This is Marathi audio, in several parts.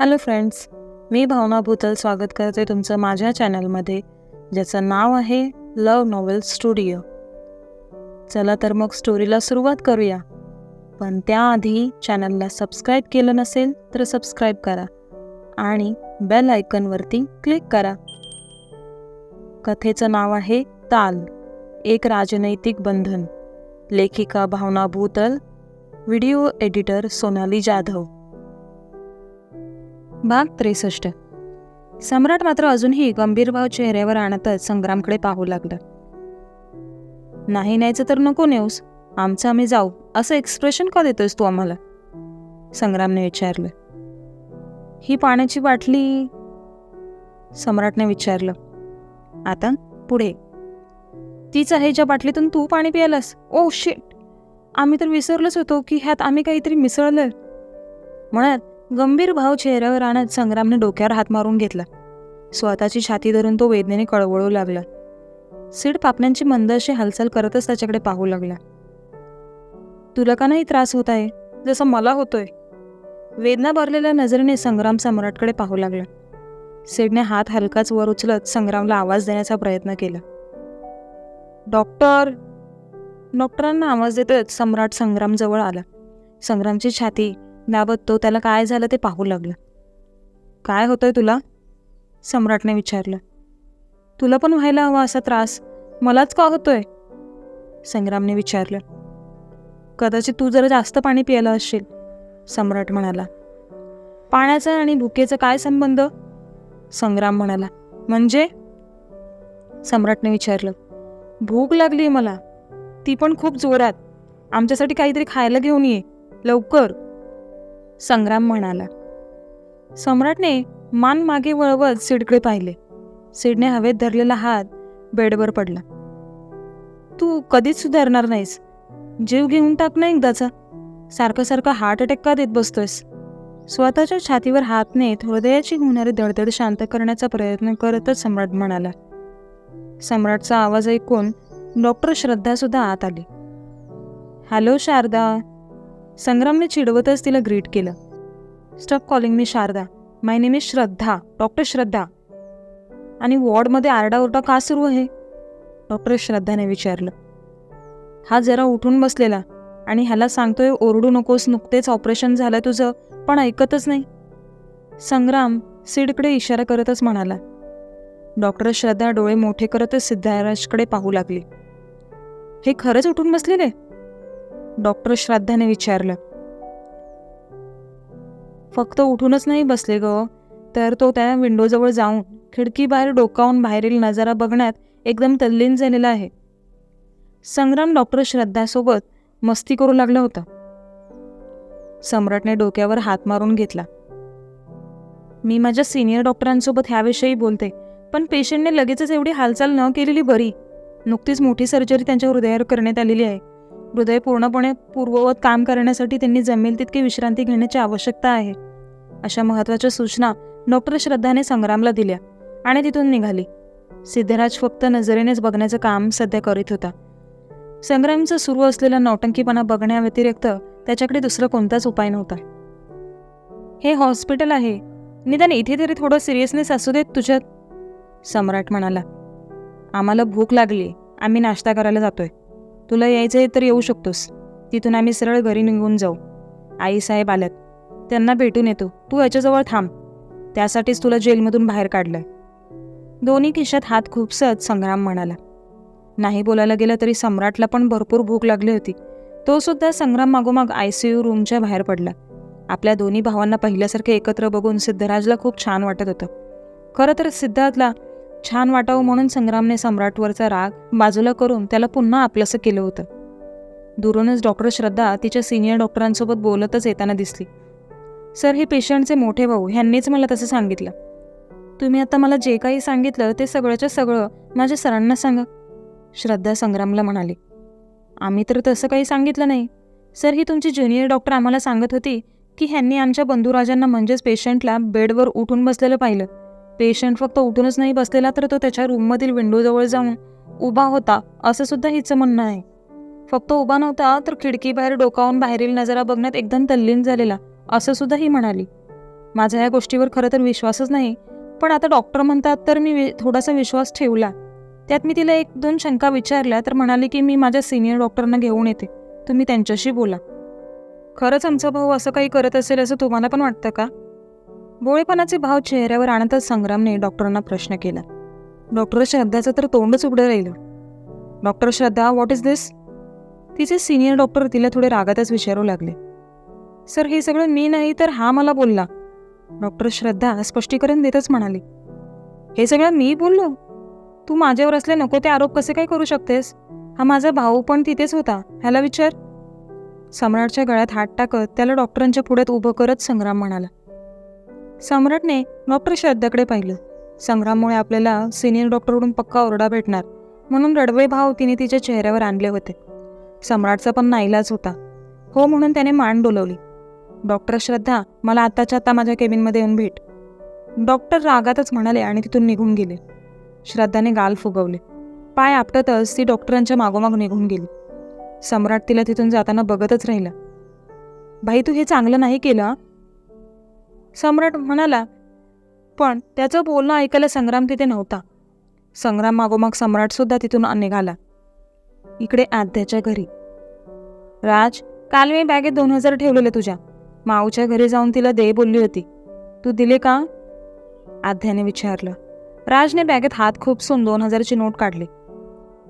हॅलो फ्रेंड्स, मी भावना भूतल स्वागत करते तुमचं माझ्या चॅनलमध्ये, ज्याचं नाव आहे लव नॉवेल स्टुडिओ. चला तर मग स्टोरीला सुरुवात करूया. पण त्याआधी चॅनलला सबस्क्राईब केलं नसेल तर सबस्क्राईब करा आणि बेल आयकॉनवरती क्लिक करा. कथेचं नाव आहे ताल, एक राजनैतिक बंधन. लेखिका भावना भूतल, व्हिडिओ एडिटर सोनाली जाधव. भाग 63. सम्राट मात्र अजूनही गंभीर भाव चेहऱ्यावर आणतच संग्रामकडे पाहू लागला. नाही न्यायचं तर नको नेऊस, आमचं आम्ही जाऊ, असं एक्सप्रेशन का देतोस तू आम्हाला? संग्रामने विचारलं. ही पाण्याची बाटली, सम्राटने विचारलं. आता पुढे. तीच आहे ज्या बाटलीतून तू पाणी प्यायलास? ओ शिट, आम्ही तर विसरलोच होतो की ह्यात आम्ही काहीतरी मिसळलं. म्हणत गंभीर भाव चेहऱ्यावर आणत संग्रामने डोक्यावर हात मारून घेतला. स्वतःची छाती धरून तो वेदनेने कळवळू लागला. सीड पापण्यांची मंद अशी हालचाल करतच त्याच्याकडे पाहू लागला. तुला का नाही त्रास होत आहे जसं मला होतोय? वेदना भरलेल्या नजरेने संग्राम सम्राटकडे पाहू लागला. सीडने हात हलकाच वर उचलत संग्रामला आवाज देण्याचा प्रयत्न केला. डॉक्टर. डॉक्टरांना आवाज देतच सम्राट संग्रामजवळ आला. संग्रामची छाती दाबत तो त्याला काय झालं ते पाहू लागला. काय होतोय तुला? सम्राटने विचारलं. तुला पण व्हायला हवा असा त्रास मलाच का होतोय? संग्रामने विचारलं. कदाचित तू जरा जास्त पाणी प्यायला असशील, सम्राट म्हणाला. पाण्याचा आणि भुकेचा काय संबंध? संग्राम म्हणाला. म्हणजे? सम्राटने विचारलं. भूक लागली मला, ती पण खूप जोरात. आमच्यासाठी काहीतरी खायला घेऊन ये लवकर, संग्राम म्हणाला. सम्राटने मान मागे वळवत सीडकडे पाहिले. सीडने हवेत धरलेला हात बेडवर पडला. तू कधीच सुधारणार नाहीस, जीव घेऊन टाक ना एकदाचा. सारखं सारखं हार्ट अटॅक का देत बसतोयस? स्वतःच्या छातीवर हात नेत हृदयाची होणारी धडधड शांत करण्याचा प्रयत्न करतच सम्राट म्हणाला. सम्राटचा आवाज ऐकून डॉक्टर श्रद्धा सुद्धा आत आली. हॅलो शारदा, संग्रामने चिडवतच तिला ग्रीट केलं. Stop calling me Sharda, my name is Shraddha, doctor Shraddha. आणि वॉर्डमध्ये आरडाओरडा का सुरू आहे? डॉक्टर श्रद्धाने विचारलं. हा जरा उठून बसलेला आणि ह्याला सांगतोय ओरडू नकोस, नुकतेच ऑपरेशन झालं तुझं, पण ऐकतच नाही, संग्राम सीडकडे इशारा करतच म्हणाला. डॉक्टर श्रद्धा डोळे मोठे करतच सिद्धाराजकडे पाहू लागली. हे खरंच उठून बसलेले? डॉक्टर श्रद्धाने विचारलं. फक्त उठूनच नाही बसले ग, तर तो त्या विंडोजवळ जाऊन खिडकीबाहेर डोकावून बाहेरील नजारा बघण्यात एकदम तल्लीन झालेला आहे. संग्राम डॉक्टर श्रद्धासोबत मस्ती करू लागला होता. सम्राटने डोक्यावर हात मारून घेतला. मी माझ्या सिनियर डॉक्टरांसोबत ह्याविषयी बोलते, पण पेशंटने लगेचच एवढी हालचाल न केलेली बरी. नुकतीच मोठी सर्जरी त्यांच्या हृदयावर करण्यात आलेली आहे. हृदय पूर्णपणे पूर्ववत काम करण्यासाठी त्यांनी जमेल तितकी विश्रांती घेण्याची आवश्यकता आहे. अशा महत्त्वाच्या सूचना डॉक्टर श्रद्धाने संग्रामला दिल्या आणि तिथून निघाली. सिद्धराज फक्त नजरेनेच बघण्याचं काम सध्या करीत होता. संग्रामचा सुरू असलेला नौटंकीपणा बघण्याव्यतिरिक्त त्याच्याकडे दुसरा कोणताच उपाय नव्हता. हे हॉस्पिटल आहे, निदान इथे तरी थोडं सिरियसनेस असू देत तुझ्यात, सम्राट म्हणाला. आम्हाला भूक लागली, आम्ही नाश्ता करायला जातोय. तुला यायचंय तर येऊ शकतोस. तिथून आम्ही सरळ घरी निघून जाऊ. आईसाहेब आल्यात, त्यांना भेटून येतो. तू याच्याजवळ थांब, त्यासाठीच तुला जेलमधून बाहेर काढलंय. दोन्ही खिशात हात खुपसत संग्राम म्हणाला. नाही बोलायला गेलं तरी सम्राटला पण भरपूर भूक लागली होती. तो सुद्धा संग्राम मागोमाग ICU रूमच्या बाहेर पडला. आपल्या दोन्ही भावांना पहिल्यासारखे एकत्र बघून सिद्धराजला खूप छान वाटत होतं. खरं तर सिद्धार्थला छान वाटावं म्हणून संग्रामने सम्राटवरचा राग बाजूला करून त्याला पुन्हा आपलंसं केलं होतं. दुरूनच डॉक्टर श्रद्धा तिच्या सिनियर डॉक्टरांसोबत बोलतच येताना दिसली. सर, हे पेशंटचे मोठे भाऊ, ह्यांनीच मला तसं सांगितलं. तुम्ही आता मला जे काही सांगितलं ते सगळंच्या सगळं माझ्या सरांना सांगा, श्रद्धा संग्रामला म्हणाली. आम्ही तर तसं काही सांगितलं नाही सर. ही तुमची ज्युनियर डॉक्टर आम्हाला सांगत होती की ह्यांनी आमच्या बंधुराजांना म्हणजेच पेशंटला बेडवर उठून बसलेलं पाहिलं. पेशंट फक्त उठूनच नाही बसलेला, तर तो त्याच्या रूममधील विंडोजवळ जाऊन उभा होता असं सुद्धा हिचं म्हणणं आहे. फक्त उभा नव्हता, तर खिडकीबाहेर डोकावून बाहेरील नजारा बघण्यात एकदम तल्लीन झालेला असं सुद्धा ही म्हणाली. माझा या गोष्टीवर खरं तर विश्वासच नाही, पण आता डॉक्टर म्हणतात तर मी थोडासा विश्वास ठेवला. त्यात मी तिला 1-2 शंका विचारल्या तर म्हणाली की मी माझ्या सिनियर डॉक्टरांना घेऊन येते, तुम्ही त्यांच्याशी बोला. खरंच आमचा भाऊ असं काही करत असेल असं तुम्हाला पण वाटतं का? भोळेपणाचे भाव चेहऱ्यावर आणतच संग्रामने डॉक्टरांना प्रश्न केला. डॉक्टर श्रद्धाचं तर तोंडच उघडं राहिलं. डॉक्टर श्रद्धा, व्हॉट इज दिस? तिचे सिनियर डॉक्टर तिला थोडे रागातच विचारू लागले. सर, हे सगळं मी नाही तर हा मला बोलला. डॉक्टर श्रद्धा स्पष्टीकरण देतच म्हणाली. हे सगळं मी बोललो? तू माझ्यावर असले नको ते आरोप कसे काय करू शकतेस? हा माझा भाऊ पण तिथेच होता, ह्याला विचार. सम्राटच्या गळ्यात हात टाकत त्याला डॉक्टरांच्या पुढ्यात उभं करत संग्राम म्हणाला. सम्राटने डॉक्टर श्रद्धाकडे पाहिलं. संग्राममुळे आपल्याला सिनियर डॉक्टरकडून पक्का ओरडा भेटणार म्हणून रडवे भाव तिने तिच्या चेहऱ्यावर आणले होते. सम्राटचा पण नाईलाज होता. हो म्हणून त्याने मान डोलवली. डॉक्टर श्रद्धा, मला आत्ताच्या आत्ता माझ्या केबिनमध्ये येऊन भेट. डॉक्टर रागातच म्हणाले आणि तिथून निघून गेले. श्रद्धाने गाल फुगवले. पाय आपटतच ती डॉक्टरांच्या मागोमाग निघून गेली. सम्राट तिला तिथून जाताना बघतच राहिला. भाई, तू हे चांगलं नाही केलं. सम्राट म्हणाला, पण त्याचं बोलणं ऐकायला संग्राम तिथे नव्हता. संग्राम मागोमाग सम्राटसुद्धा तिथून निघाला. इकडे आद्याच्या घरी. राज, काल मी बॅगेत 2,000 ठेवलेले तुझ्या. माऊच्या घरी जाऊन तिला दे बोलली होती, तू दिले का? आद्याने विचारलं. राजने बॅगेत हात खुपसून 2,000ची नोट काढली.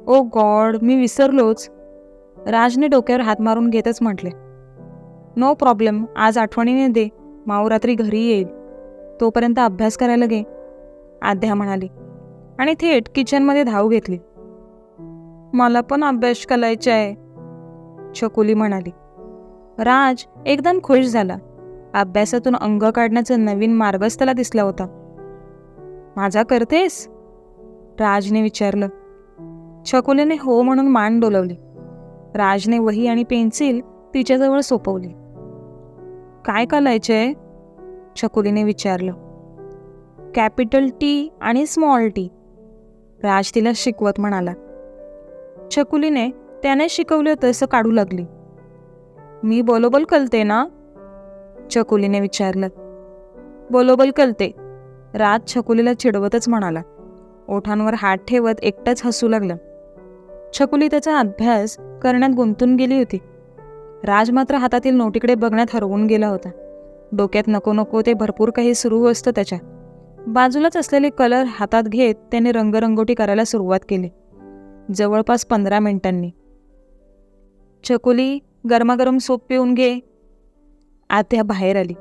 ओ गॉड, मी विसरलोच. राजने डोक्यावर हात मारून घेतच म्हटले. नो प्रॉब्लेम, आज आठवणीने दे. माऊ रात्री घरी येईल, तोपर्यंत अभ्यास करायला घे, आद्या म्हणाली आणि थेट किचनमध्ये धाव घेतली. मला पण अभ्यास करायचा आहे, छकुली म्हणाली. राज एकदम खुश झाला. अभ्यासातून अंग काढण्याचा नवीन मार्गच त्याला दिसला होता. माझा करतेस? राजने विचारलं. छकुलीने हो म्हणून मान डोलवली. राजने वही आणि पेन्सिल तिच्याजवळ सोपवली. काय करायचंय? छकुलीने विचारलं. कॅपिटल टी आणि स्मॉल टी, राज तिला शिकवत म्हणाला. छकुलीने त्याने शिकवलं तसं काढू लागली. मी बरोबर कळते ना? छकुलीने विचारलं. बरोबर कळते, राज छकुलीला चिडवतच म्हणाला. ओठांवर हात ठेवत एकटाच हसू लागला. छकुली त्याचा अभ्यास करण्यात गुंतून गेली होती. राज मात्र हातातील नोटीकडे बघण्यात हरवून गेला होता. डोक्यात नको नको ते भरपूर काही सुरू असतं त्याच्या. बाजूलाच असलेले कलर हातात घेत त्याने रंगरंगोटी करायला सुरुवात केली. जवळपास 15 मिनिटांनी. छकुली, गरमागरम सूप पिऊन घे, आत्या बाहेर आली.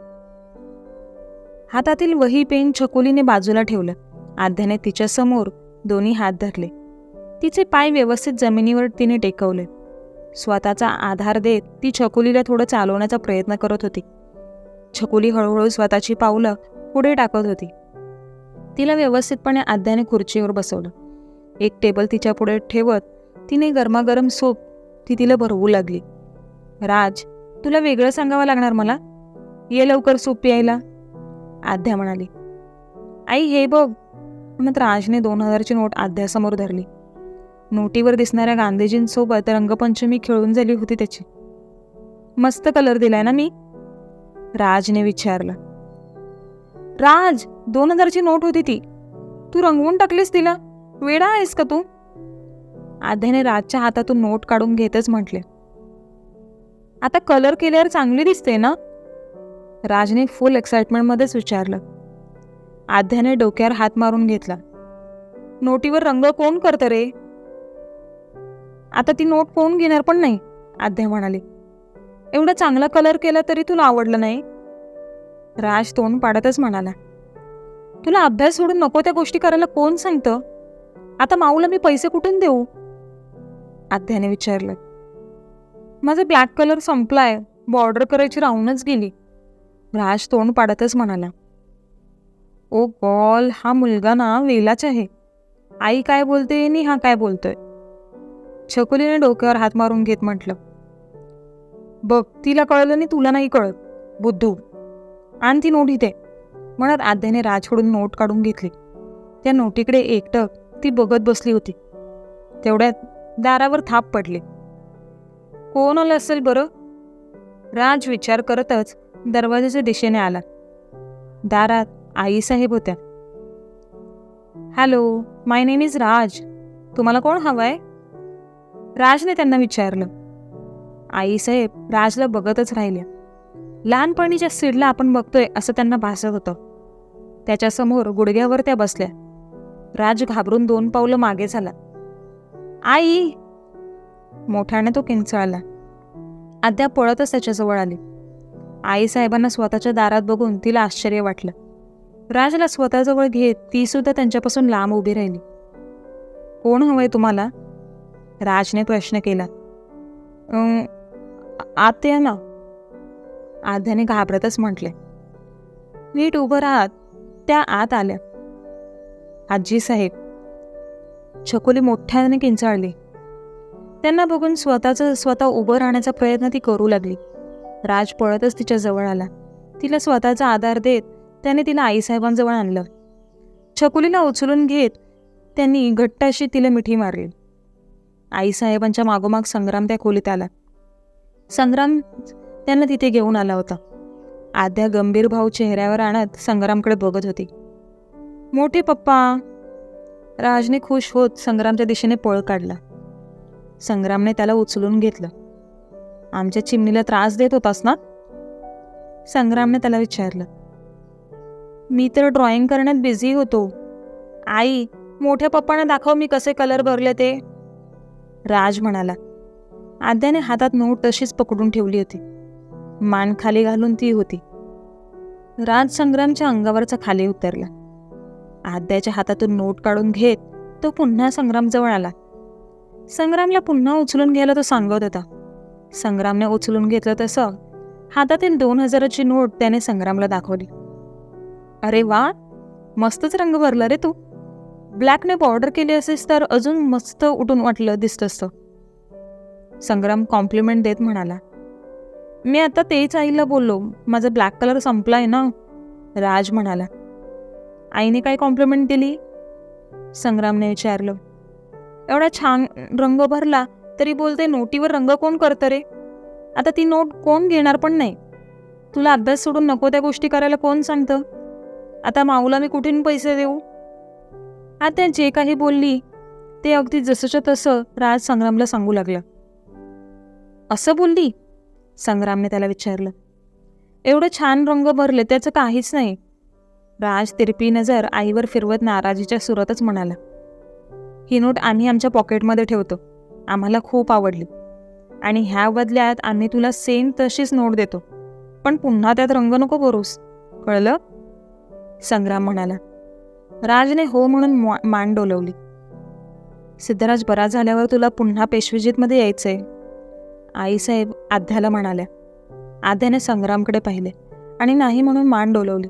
हातातील वही पेन छकुलीने बाजूला ठेवलं. आद्याने तिच्या समोर दोन्ही हात धरले. तिचे पाय व्यवस्थित जमिनीवर तिने टेकवले. स्वतःचा आधार देत ती छकुलीला थोडं चालवण्याचा प्रयत्न करत होती. छकुली हळूहळू स्वतःची पावलं पुढे टाकत होती. तिला व्यवस्थितपणे आद्याने खुर्चीवर बसवलं. एक टेबल तिच्या पुढे ठेवत तिने गरमागरम सूप तिला भरवू लागली. राज, तुला वेगळं सांगावं लागणार मला. ये लवकर सूप प्यायला, आद्या म्हणाली. आई हे बघ, म्हणत राजने 2,000ची नोट आद्यासमोर धरली. नोटीवर दिसणाऱ्या गांधीजींसोबत रंगपंचमी खेळून झाली होती त्याची. मस्त कलर दिलाय ना मी? राजने विचारलं. राज, 2,000ची नोट होती ती, तू रंगवून टाकलीस तिला. वेडा आहेस का तू? आद्याने राजच्या हातातून नोट काढून घेतच म्हटले. आता कलर केल्यावर चांगली दिसते ना? राजने फुल एक्साइटमेंटमध्येच विचारलं. आद्याने डोक्यावर हात मारून घेतला. नोटीवर रंग कोण करतं रे? आता ती नोट कोण घेणार पण नाही, आद्या म्हणाली. एवढा चांगला कलर केला तरी तुला आवडलं नाही? राज तोंड पाडतच म्हणाला. तुला अभ्यास सोडून नको त्या गोष्टी करायला कोण सांगतं? आता माऊला मी पैसे कुठून देऊ? आद्याने विचारलं. माझा ब्लॅक कलर संपलाय, बॉर्डर करायची राहूनच गेली, राज तोंड पाडतच म्हणाला. ओ गॉल, हा मुलगा ना वेलाच आहे. आई काय बोलते आणि हा काय बोलतोय? छकुलीने डोक्यावर हात मारून घेत म्हटलं. बघ, तिला कळलं आणि तुला नाही कळत, बुद्धू. आण ती नोट इथे, म्हणत आद्याने राजकडून नोट काढून घेतली. त्या नोटीकडे एकटक ती बघत बसली होती. तेवढ्यात दारावर थाप पडली. कोण आलं असेल बरं? राज विचार करतच दरवाजाच्या दिशेने आला. दारात आईसाहेब होत्या. हॅलो, माय नेम इज राज. तुम्हाला कोण हवंय? राजने त्यांना विचारलं. आईसाहेब राजला बघतच राहिल्या. लहानपणीच्या सीडला आपण बघतोय असं त्यांना भासत होतं. त्याच्यासमोर गुडघ्यावर त्या बसल्या. राज घाबरून 2 पावलं मागे झाला. आई, मोठ्याने तो किंचाळला. आद्या पळतच त्याच्याजवळ आली. आईसाहेबांना स्वतःच्या दारात बघून तिला आश्चर्य वाटलं. राजला स्वतःजवळ घेत ती सुद्धा त्यांच्यापासून लांब उभी राहिली. कोण हवंय तुम्हाला? राजने प्रश्न केला. आत या ना, आद्याने घाबरतच म्हटले. नीट उभं राहत त्या आत आल्या. आजी साहेब, छकुली मोठ्याने किंचाळली. त्यांना बघून स्वतः उभं राहण्याचा प्रयत्न ती करू लागली. राज पळतच तिच्या जवळ आला. तिला स्वतःचा आधार देत त्याने तिला आईसाहेबांजवळ आणलं. छकुलीला उचलून घेत त्यांनी घट्ट अशी तिला मिठी मारली. आईसाहेबांच्या मागोमाग संग्राम त्या खोलीत आला. संग्राम त्यांना तिथे घेऊन आला होता. आद्या गंभीर भाव चेहऱ्यावर आणत संग्रामकडे बघत होती. मोठे पप्पा, राजने खुश होत संग्रामच्या दिशेने पळ काढला. संग्रामने त्याला उचलून घेतलं. आमच्या चिमणीला त्रास देत होतास ना? संग्रामने त्याला विचारलं. मी तर ड्रॉइंग करण्यात बिझी होतो. आई, मोठ्या पप्पांना दाखव मी कसे कलर भरले ते, राज म्हणाला. आद्याने हातात नोट तशीच पकडून ठेवली होती. मान खाली घालून ती होती. राज संग्रामच्या अंगावरचा खाली उतरला. आद्याच्या हातातून नोट काढून घेत तो पुन्हा संग्रामजवळ आला. संग्रामला पुन्हा उचलून घ्यायला तो सांगत होता. संग्रामने उचलून घेतलं तसं हातातील 2000ची नोट त्याने संग्रामला दाखवली. अरे वा, मस्तच रंग भरला रे तू. ब्लॅकने बॉर्डर केली असेस तर अजून मस्त उठून वाटलं दिसतंस. संग्राम कॉम्प्लिमेंट देत म्हणाला. मी आता तेच आईला बोललो, माझा ब्लॅक कलर संपलाय ना, राज म्हणाला. आईने काय कॉम्प्लिमेंट दिली? संग्रामने विचारलं. एवढा छान रंग भरला तरी बोलते नोटीवर रंग कोण करतं रे? आता ती नोट कोण घेणार पण नाही. तुला अभ्यास सोडून नको त्या गोष्टी करायला कोण सांगतं? आता माऊला मी कुठून पैसे देऊ? आता जे काही बोलली ते अगदी जसंच्या तसं राज संग्रामला सांगू लागला. असं बोलली? संग्रामने त्याला विचारलं. एवढं छान रंग भरले त्याचं काहीच नाही, राज तिरपी नजर आईवर फिरवत नाराजीच्या सुरातच म्हणाला. ही नोट आम्ही आमच्या पॉकेटमध्ये ठेवतो. आम्हाला खूप आवडली आणि ह्या बदल्यात आम्ही तुला सेम तशीच नोट देतो, पण पुन्हा त्यात रंग नको भरूस, कळलं? संग्राम म्हणाला. राजने हो म्हणून मान डोलवली. सिद्धराज बरा झाल्यावर तुला पुन्हा पेशवेजीतमध्ये यायचंय, आईसाहेब आद्याला म्हणाल्या. आद्याने संग्रामकडे पाहिले आणि नाही म्हणून मान डोलवली.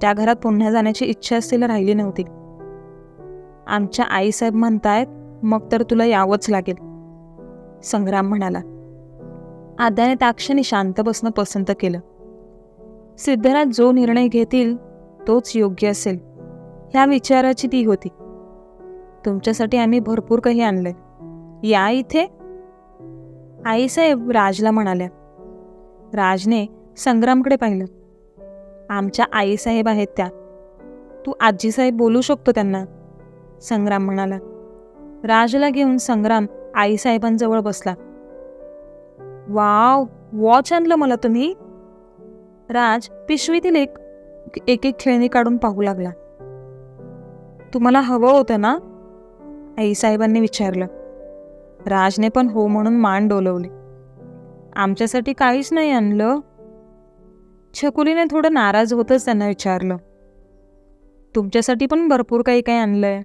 त्या घरात पुन्हा जाण्याची इच्छा तिला राहिली नव्हती. आमच्या आईसाहेब म्हणतायत मग तर तुला यावंच लागेल, संग्राम म्हणाला. आद्याने त्या क्षणी शांत बसणं पसंत केलं. सिद्धराज जो निर्णय घेतील तोच योग्य असेल ह्या विचाराची ती होती. तुमच्यासाठी आम्ही भरपूर काही आणलंय, या इथे, आईसाहेब राजला म्हणाल्या. राजने संग्रामकडे पाहिलं. आमच्या आईसाहेब आहेत त्या, तू आजीसाहेब बोलू शकतो त्यांना, संग्राम म्हणाला. राजला घेऊन संग्राम आईसाहेबांजवळ बसला. वाव, वॉच आणलं मला तुम्ही, राज पिशवीतील एक एक खेळणी काढून पाहू लागला. तुम्हाला हवं होतं ना, आईसाहेबांनी विचारलं. राजने पण हो म्हणून मान डोलवली. आमच्यासाठी काहीच नाही आणलं, छकुलीने थोडं नाराज होतच त्यांना विचारलं. तुमच्यासाठी पण भरपूर काही काही आणलंय.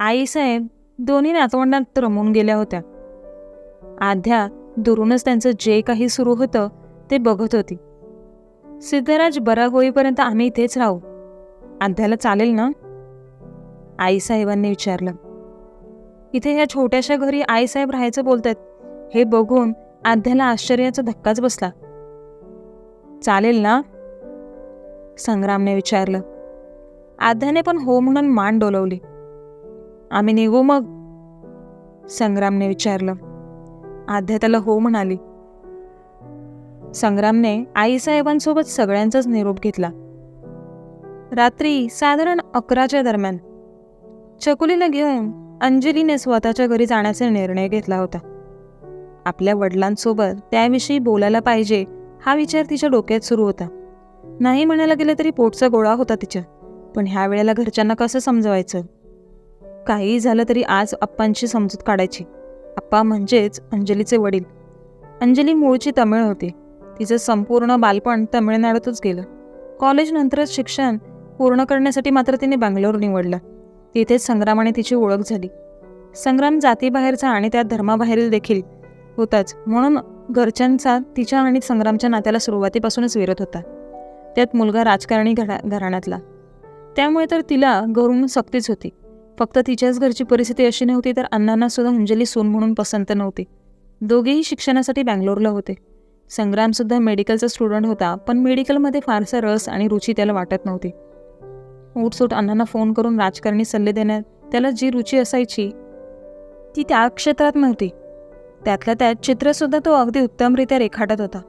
आईसाहेब दोन्ही नातवंडात रमून गेल्या होत्या. आद्या दुरूनच त्यांचं जे काही सुरू होतं ते बघत होती. सिद्धराज बरा होईपर्यंत आम्ही इथेच राहू, आद्याला चालेल ना, आईसाहेबांनी विचारलं. इथे ह्या छोट्याशा घरी आईसाहेब राहायचं बोलतात हे बघून आद्याला आश्चर्याचा धक्काच बसला. चालेल ना, संग्रामने विचारलं. आद्याने पण हो म्हणून मान डोलवली. आम्ही निघू मग, संग्रामने विचारलं. आद्या त्याला हो म्हणाली. संग्रामने आईसाहेबांसोबत सगळ्यांचाच निरोप घेतला रात्री साधारण 11च्या दरम्यान छकुलीला घेऊन अंजलीने स्वतःच्या घरी जाण्याचा निर्णय घेतला होता. आपल्या वडिलांसोबत त्याविषयी बोलायला पाहिजे हा विचार तिच्या डोक्यात सुरू होता. नाही म्हणायला गेलं तरी पोटचा गोळा होता तिच्या. पण ह्या वेळेला घरच्यांना कसं समजवायचं? काहीही झालं तरी आज आप्पांची समजूत काढायची. आप्पा म्हणजेच अंजलीचे वडील. अंजली मूळची तमिळ होती. तिचं संपूर्ण बालपण तमिळनाडूतच गेलं. कॉलेजनंतरच शिक्षण पूर्ण करण्यासाठी मात्र तिने बंगलोर निवडलं. तिथेच संग्रामाने तिची ओळख झाली. संग्राम जातीबाहेरचा आणि त्यात धर्माबाहेरील देखील होताच, म्हणून घरच्यांचा तिच्या आणि संग्रामच्या नात्याला सुरुवातीपासूनच विरोध होता. त्यात मुलगा राजकारणी घराण्यातला, त्यामुळे तर तिला घरून सक्तीच होती. फक्त तिच्याच घरची परिस्थिती अशी नव्हती तर अण्णांना सुद्धा अंजली सून म्हणून पसंत नव्हती. दोघेही शिक्षणासाठी बँगलोरला होते. संग्रामसुद्धा मेडिकलचा स्टुडंट होता, पण मेडिकलमध्ये फारसा रस आणि रुची त्याला वाटत नव्हती. उठसूट अण्णांना फोन करून राजकारणी सल्ले देण्यात त्याला जी रुची असायची ती त्या क्षेत्रात नव्हती. त्यातल्या त्यात चित्रसुद्धा तो अगदी उत्तमरित्या रेखाटत होता.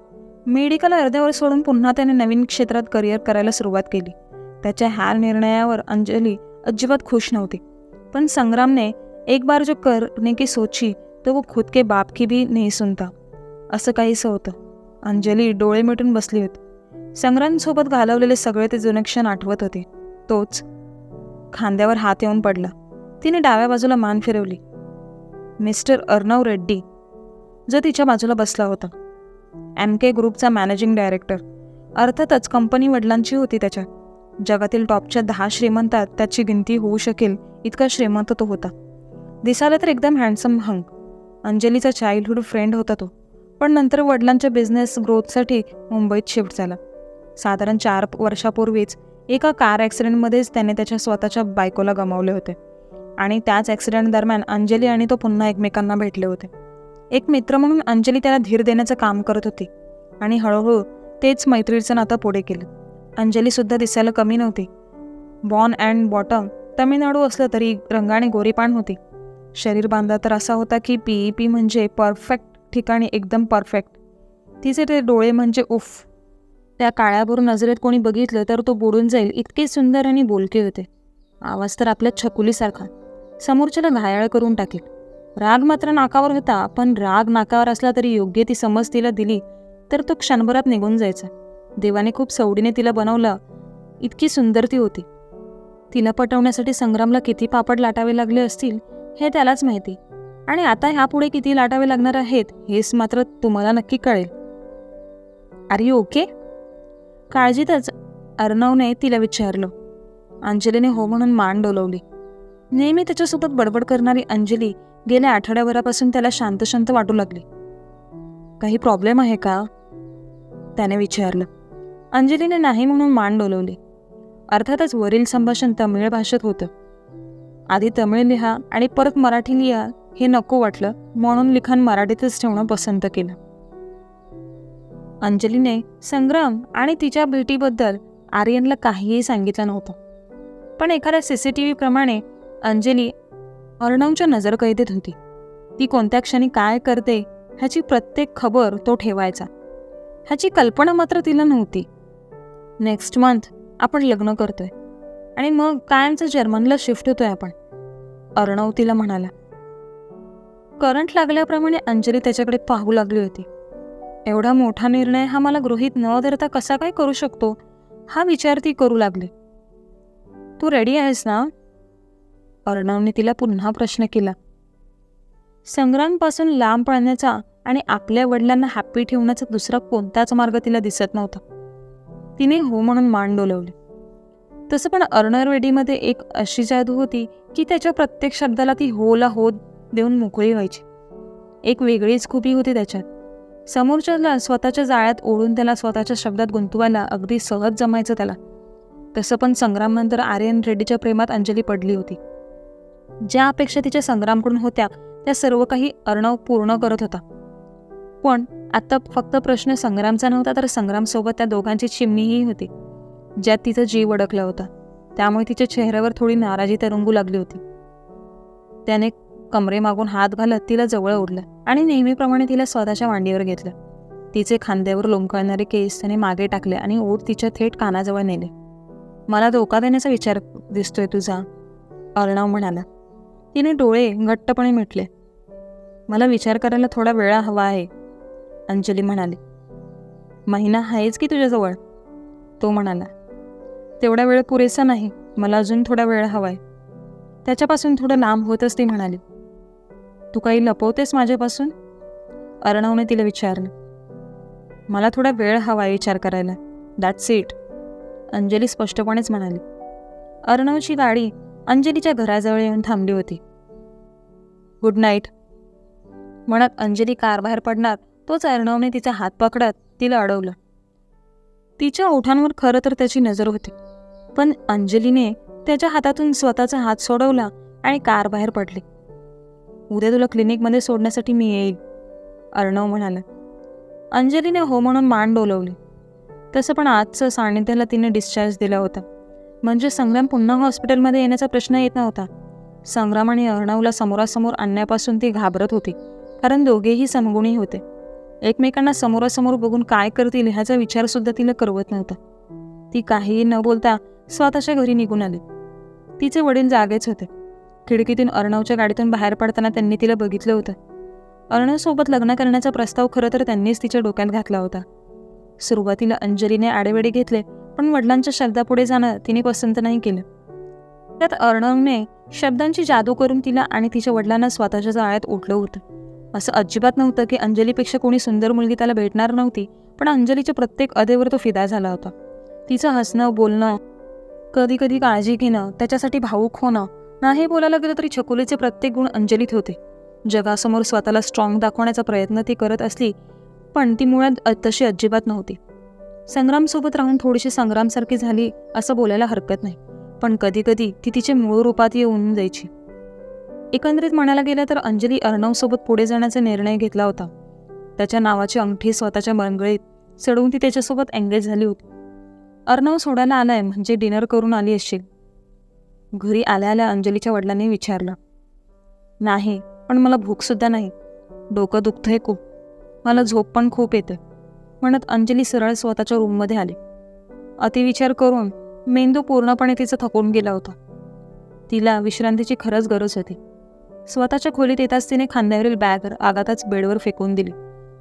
मेडिकल अर्ध्यावर सोडून पुन्हा त्याने नवीन क्षेत्रात करिअर करायला सुरुवात केली. त्याच्या ह्या निर्णयावर अंजली अजिबात खुश नव्हती. पण संग्रामने एक बार जो करने की सोची तो वो खुद के बाप की भी नहीं सुनता, असं काहीसं होतं. अंजली डोळे मिटून बसली होती. संग्रामसोबत घालवलेले सगळे ते जुने क्षण आठवत होते. तोच खांद्यावर हात येऊन पडला. तिने डाव्या बाजूला मान फिरवली. मिस्टर अर्णव रेड्डी जो तिच्या बाजूला बसला होता. MK ग्रुपचा मॅनेजिंग डायरेक्टर. अर्थातच कंपनी वडिलांची होती त्याच्या. जगातील टॉपच्या 10 श्रीमंतात त्याची गिनती होऊ शकेल इतका श्रीमंत तो होता. दिसायला तर एकदम हँडसम हंग. अंजलीचा चाइल्डहुड फ्रेंड होता तो. पण नंतर वडिलांच्या बिझनेस ग्रोथसाठी मुंबईत शिफ्ट झाला. साधारण 4 वर्षापूर्वीच एका कार ॲक्सिडेंटमध्येच त्याने त्याच्या स्वतःच्या बायकोला गमावले होते. आणि त्याच ॲक्सिडेंट दरम्यान अंजली आणि तो पुन्हा एकमेकांना भेटले होते. एक मित्र म्हणून अंजली त्याला धीर देण्याचं काम करत होती आणि हळूहळू तेच मैत्रीचं नातं पुढे केलं. अंजलीसुद्धा दिसायला कमी नव्हती. बॉर्न अँड बॉटम तमिळनाडू असलं तरी रंगाने गोरीपाण होती. शरीर बांधा तर असा होता की PEP म्हणजे परफेक्ट ठिकाणी एकदम परफेक्ट. तिचे ते डोळे म्हणजे उफ, त्या काळ्याभरून नजरेत कोणी बघितलं तर तो बुडून जाईल इतके सुंदर आणि बोलके होते. आवाज तर आपल्या छकुलीसारखा, समोरच्याला घायाळ करून टाकेल. राग मात्र नाकावर होता, पण राग नाकावर असला तरी योग्य ती समज तिला दिली तर तो क्षणभरात निघून जायचा. देवाने खूप सवडीने तिला बनवलं, इतकी सुंदर ती होती. तिला पटवण्यासाठी संग्रामला किती पापड लाटावे लागले असतील हे त्यालाच माहिती. आणि आता ह्यापुढे किती लाटावे लागणार आहेत हेच मात्र तुम्हाला नक्की कळेल. Are you okay? काळजीतच अर्णवने तिला विचारलं. अंजलीने हो म्हणून मान डोलवली. नेहमी त्याच्यासोबत बडबड करणारी अंजली गेल्या आठवड्याभरापासून त्याला शांत शांत वाटू लागली. काही प्रॉब्लेम आहे का? त्याने विचारलं. अंजलीने नाही म्हणून मान डोलवली. अर्थातच वरील संभाषण तमिळ भाषेत होतं. आधी तमिळ लिहा आणि परत मराठी लिहा हे नको वाटलं, म्हणून लिखाण मराठीतच ठेवणं पसंत केलं. अंजलीने संग्राम आणि तिच्या भेटीबद्दल आर्यनला काहीही सांगितलं नव्हतं. पण एखाद्या CCTV प्रमाणे अंजली अर्णवच्या नजरकैदेत होती. ती कोणत्या क्षणी काय करते ह्याची प्रत्येक खबर तो ठेवायचा. ह्याची कल्पना मात्र तिला नव्हती. नेक्स्ट मंथ आपण लग्न करतोय आणि मग कायमचं जर्मनला शिफ्ट होतोय आपण, अर्णव तिला म्हणाला. करंट लागल्याप्रमाणे अंजली त्याच्याकडे पाहू लागली होती. एवढा मोठा निर्णय हा मला गृहीत न धरता कसा काय करू शकतो हा विचार ती करू लागली. तू रेडी आहेस ना? अर्णवने तिला पुन्हा प्रश्न केला. संग्रामपासून लांब पळण्याचा आणि आपल्या वडिलांना हॅप्पी ठेवण्याचा दुसरा कोणताच मार्ग तिला दिसत नव्हता. तिने हो म्हणून मान डोलवले. तसं पण अर्णव रेड्डीमध्ये एक अशी जादू होती की त्याच्या प्रत्येक शब्दाला ती होला हो देऊन मोकळी व्हायची. एक वेगळीच खूबी होती त्याच्यात. समोरच्याला स्वतःच्या जाळ्यात ओढून त्याला स्वतःच्या शब्दात गुंतवायला अगदी सहज जमायचं त्याला. तसं पण संग्रामनंतर आर्यन रेड्डीच्या प्रेमात अंजली पडली होती. ज्या अपेक्षा तिच्या संग्रामकडून होत्या त्या सर्व काही अर्णव पूर्ण करत होता. पण आता फक्त प्रश्न संग्रामचा नव्हता तर संग्रामसोबत त्या दोघांची चिमणीही होती, ज्यात तिचा जीव अडकला होता. त्यामुळे तिच्या चेहऱ्यावर थोडी नाराजी तरंगू लागली होती. त्याने कमरेमागून हात घालत तिला जवळ ओढलं आणि नेहमीप्रमाणे तिला स्वतःच्या मांडीवर घेतलं. तिचे खांद्यावर लोंबकळणारे केस त्याने मागे टाकले आणि ओठ तिच्या थेट कानाजवळ नेले. मला धोका देण्याचा विचार दिसतोय तुझा, अर्णव म्हणाला. तिने डोळे घट्टपणे मिटले. मला विचार करायला थोडा वेळ हवा आहे, अंजली म्हणाली. महिना आहेच की तुझ्याजवळ, तो म्हणाला. तेवढा वेळ पुरेसा नाही, मला अजून थोडा वेळ हवाय. त्याच्यापासून थोडं लांब होतच ती म्हणाली. तू काही लपवतेस माझ्यापासून, अर्णवने तिला विचारलं. मला थोडा वेळ हवाय विचार करायला, दॅट्स इट, अंजली स्पष्टपणेच म्हणाली. अर्णवची गाडी अंजलीच्या घराजवळ येऊन थांबली होती. गुड नाईट म्हणत अंजली कार बाहेर पडणार तोच अर्णवने तिचा हात पकडत तिला अडवलं. तिच्या ओठांवर खरं तर त्याची नजर होती, पण अंजलीने त्याच्या हातातून स्वतःचा हात सोडवला आणि कार बाहेर पडली. उद्या तुला क्लिनिकमध्ये सोडण्यासाठी मी येईल, अर्णव म्हणाला. अंजलीने हो म्हणून मान डोलवली. तसं पण आजचं सानिध्याला तिने डिस्चार्ज दिला होता, म्हणजे संग्राम पुन्हा हॉस्पिटलमध्ये येण्याचा प्रश्न येत नव्हता. संग्राम आणि अर्णवला समोरासमोर आणण्यापासून ती घाबरत होती, कारण दोघेही समगुणी होते. एकमेकांना समोरासमोर बघून काय करतील ह्याचा विचारसुद्धा तिला करवत नव्हता. ती काहीही न बोलता स्वतःच्या घरी निघून आली. तिचे वडील जागेच होते. खिडकीतून अर्णवच्या गाडीतून बाहेर पडताना त्यांनी तिला बघितलं होतं. अर्णवसोबत लग्न करण्याचा प्रस्ताव खरं तर त्यांनीच तिच्या डोक्यात घातला होता. सुरुवातीला अंजलीने आडेवेडे घेतले, पण वडिलांच्या शब्दापुढे जाणं तिने पसंत नाही केलं. त्यात अर्णवने शब्दांची जादू करून तिला आणि तिच्या वडिलांना स्वतःच्या जाळ्यात ओढलं होतं. असं अजिबात नव्हतं की अंजलीपेक्षा कोणी सुंदर मुलगी त्याला भेटणार नव्हती, पण अंजलीच्या प्रत्येक अदेवर तो फिदा झाला होता. तिचं हसणं, बोलणं, कधी कधी काळजी घेणं, त्याच्यासाठी भावूक होणं, नाही बोलायला गेलं तरी छकुलीचे प्रत्येक गुण अंजलीत होते. जगासमोर स्वतःला स्ट्रॉंग दाखवण्याचा प्रयत्न ती करत असली, पण ती मुळात तशी अजिबात नव्हती. संग्रामसोबत राहून थोडीशी संग्रामसारखी झाली असं बोलायला हरकत नाही, पण कधी कधी ती तिच्या मूळ रूपात येऊन जायची. एकंदरीत म्हणायला गेलं तर अंजली अर्णवसोबत पुढे जाण्याचा निर्णय घेतला होता. त्याच्या नावाची अंगठी स्वतःच्या मनगळीत चढवून ती त्याच्यासोबत एंगेज झाली होती. अर्णव सोडायला आलाय म्हणजे डिनर करून आली असशील, घरी आल्या आल्या अंजलीच्या वडिलांनी विचारलं. नाही, पण मला भूकसुद्धा नाही, डोकं दुखतंय खूप, मला झोप पण खूप येते, म्हणत अंजली सरळ स्वतःच्या रूममध्ये आली. अतिविचार करून मेंदू पूर्णपणे तिचा थकून गेला होता. तिला विश्रांतीची खरंच गरज होती. स्वतःच्या खोलीत येताच तिने खांद्यावरील बॅग आगातच बेडवर फेकून दिली.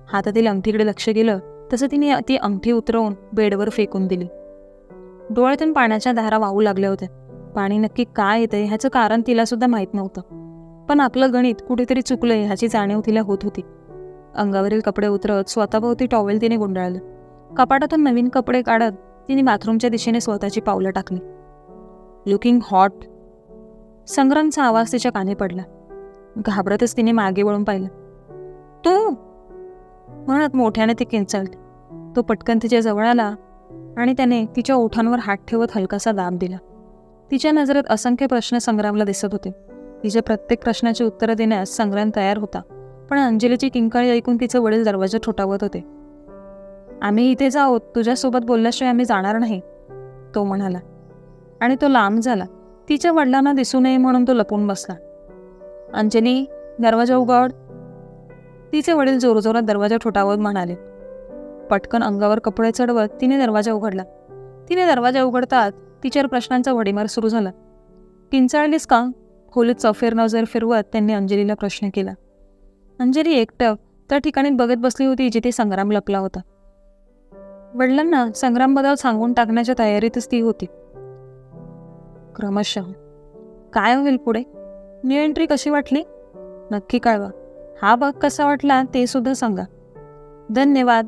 हातातील अंगठीकडे लक्ष गेलं तसं तिने ती अंगठी उतरवून बेडवर फेकून दिली. डोळ्यातून पाण्याच्या धारा वाहू लागल्या होत्या. पाणी नक्की काय येतंय ह्याचं कारण तिला सुद्धा माहीत नव्हतं, पण आपलं गणित कुठेतरी चुकलंय ह्याची जाणीव तिला होत होती. अंगावरील कपडे उतरवत स्वतःभोवती टॉवेल तिने गुंडाळलं. कपाटातून नवीन कपडे काढत तिने बाथरूमच्या दिशेने स्वतःची पावलं टाकली. लुकिंग हॉट, संग्रामचा आवाज तिच्या कानी पडला. घाबरतच तिने मागे वळून पाहिलं. तू, म्हणत मोठ्याने ती किंचाळली. तो पटकन तिच्या जवळ आला आणि त्याने तिच्या ओठांवर हात ठेवत हलकासा दाब दिला. तिच्या नजरेत असंख्य प्रश्न संग्रामला दिसत होते. तिच्या प्रत्येक प्रश्नाची उत्तरं देण्यास संग्राम तयार होता, पण अंजलीची किंकाळी ऐकून तिचे वडील दरवाजा ठोठावत होते. आम्ही इथेच आहोत, तुझ्यासोबत बोलल्याशिवाय आम्ही जाणार नाही, तो म्हणाला. आणि तो लांब झाला. तिच्या वडिलांना दिसू नये म्हणून तो लपून बसला. अंजली, दरवाजा उघड, तिचे वडील जोरजोरात दरवाजा ठोठावत म्हणाले. पटकन अंगावर कपडे चढवत तिने दरवाजा उघडला. तिने दरवाजा उघडताच तिच्यावर प्रश्नांचा वडीमार सुरू झाला. किंचाळलीस का, खोलीत चौफेर नजर फिरवत त्यांनी अंजलीला प्रश्न केला. अंजली एकटक त्या ठिकाणी बघत बसली होती जिथे संग्राम लपला होता. वडिलांना संग्रामबद्दल सांगून टाकण्याच्या तयारीतच ती होती. क्रमशः काय होईल पुढे, न्यू एंट्री कशी वाटली नक्की कळवा. हा भाग कसा वाटला ते सुद्धा सांगा. धन्यवाद.